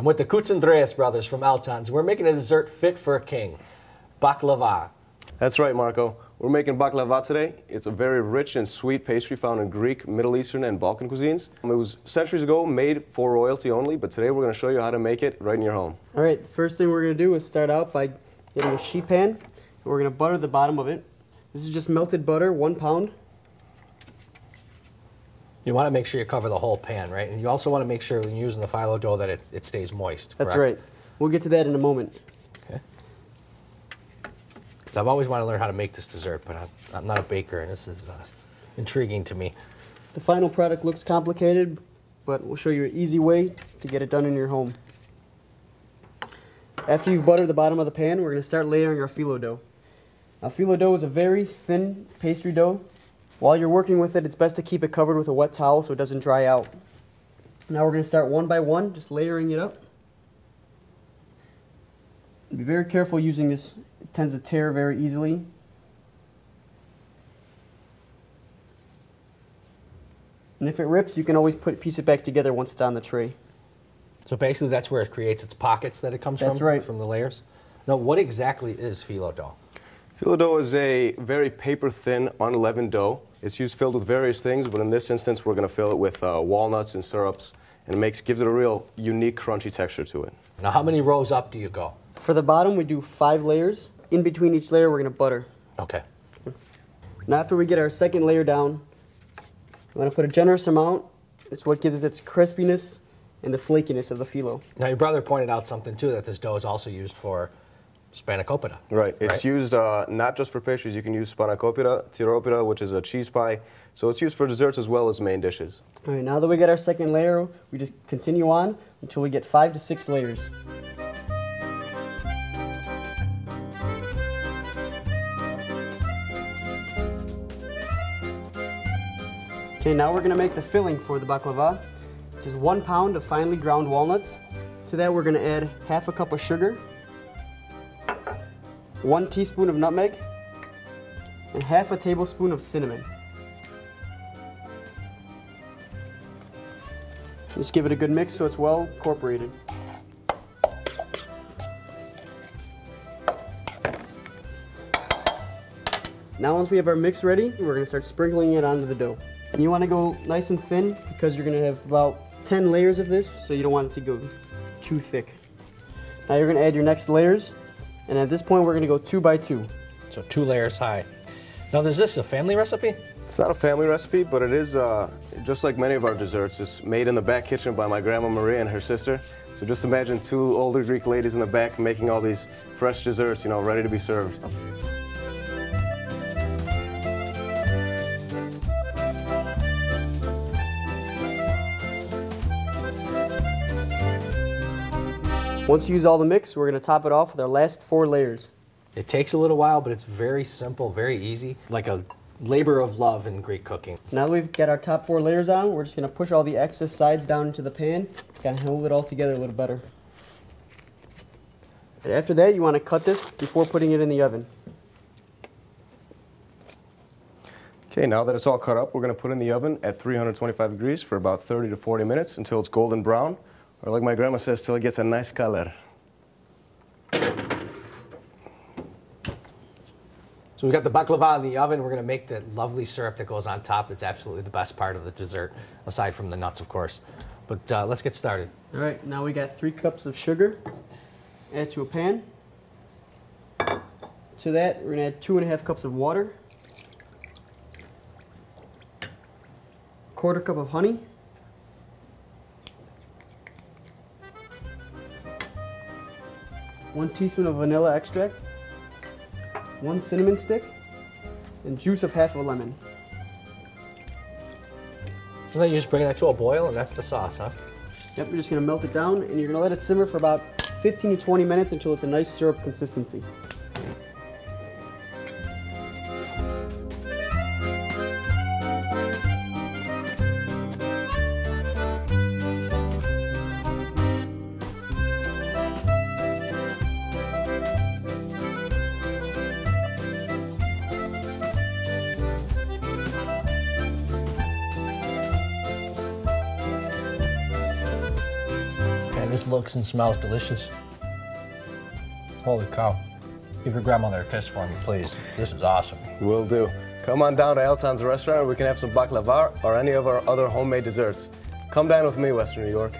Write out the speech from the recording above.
I'm with the Kutz brothers from Alton. We're making a dessert fit for a king, baklava. That's right, Marco. We're making baklava today. It's a very rich and sweet pastry found in Greek, Middle Eastern, and Balkan cuisines. It was centuries ago made for royalty only, but today we're going to show you how to make it right in your home. All right, the first thing we're going to do is start out by getting a sheet pan, and we're going to butter the bottom of it. This is just melted butter, 1 pound. You want to make sure you cover the whole pan, right? And you also want to make sure when you're using the phyllo dough that it stays moist, That's correct? right. We'll get to that in a moment. Okay. Because I've always wanted to learn how to make this dessert, but I'm not a baker, and this is intriguing to me. The final product looks complicated, but we'll show you an easy way to get it done in your home. After you've buttered the bottom of the pan, we're going to start layering our phyllo dough. Now, phyllo dough is a very thin pastry dough. While you're working with it, it's best to keep it covered with a wet towel so it doesn't dry out. Now we're going to start one by one, just layering it up. Be very careful using this. It tends to tear very easily. And if it rips, you can always piece it back together once it's on the tray. So basically that's where it creates its pockets that it comes from? That's right. From the layers? Now, what exactly is phyllo dough? Phyllo dough is a very paper-thin, unleavened dough. It's used filled with various things, but in this instance, we're going to fill it with walnuts and syrups, and it gives it a real unique, crunchy texture to it. Now, how many rows up do you go? For the bottom, we do 5 layers. In between each layer, we're going to butter. Okay. Now, after we get our second layer down, we're going to put a generous amount. It's what gives it its crispiness and the flakiness of the phyllo. Now, your brother pointed out something, too, that this dough is also used for spanakopita. Right. It's used not just for pastries. You can use spanakopita, tiropita, which is a cheese pie. So it's used for desserts as well as main dishes. All right, now that we get our second layer, we just continue on until we get 5 to 6 layers. Okay, now we're going to make the filling for the baklava. This is 1 pound of finely ground walnuts. To that, we're going to add half a cup of sugar, 1 teaspoon of nutmeg, and half a tablespoon of cinnamon. Just give it a good mix so it's well incorporated. Now once we have our mix ready, we're going to start sprinkling it onto the dough. And you want to go nice and thin because you're going to have about 10 layers of this, so you don't want it to go too thick. Now you're going to add your next layers. And at this point, we're going to go 2 by 2. So 2 layers high. Now, is this a family recipe? It's not a family recipe, but it is, just like many of our desserts, it's made in the back kitchen by my grandma Maria and her sister. So just imagine 2 older Greek ladies in the back making all these fresh desserts, ready to be served. Once you use all the mix, we're going to top it off with our last 4 layers. It takes a little while, but it's very simple, very easy, like a labor of love in Greek cooking. Now that we've got our top 4 layers on, we're just going to push all the excess sides down into the pan, kind of hold it all together a little better. And after that, you want to cut this before putting it in the oven. Okay, now that it's all cut up, we're going to put it in the oven at 325 degrees for about 30 to 40 minutes until it's golden brown, or like my grandma says, till it gets a nice color. So we've got the baklava in the oven. We're going to make the lovely syrup that goes on top. That's absolutely the best part of the dessert, aside from the nuts, of course. But let's get started. All right, now we got 3 cups of sugar. Add to a pan. To that, we're going to add 2.5 cups of water. 1/4 cup of honey. 1 teaspoon of vanilla extract. 1 cinnamon stick. And juice of half a lemon. And then you just bring that to a boil, and that's the sauce, huh? Yep, you're just going to melt it down, and you're going to let it simmer for about 15 to 20 minutes until it's a nice syrup consistency. This looks and smells delicious. Holy cow. Give your grandmother a kiss for me, please. This is awesome. Will do. Come on down to Alton's restaurant. We can have some baklava or any of our other homemade desserts. Come dine with me, Western New York.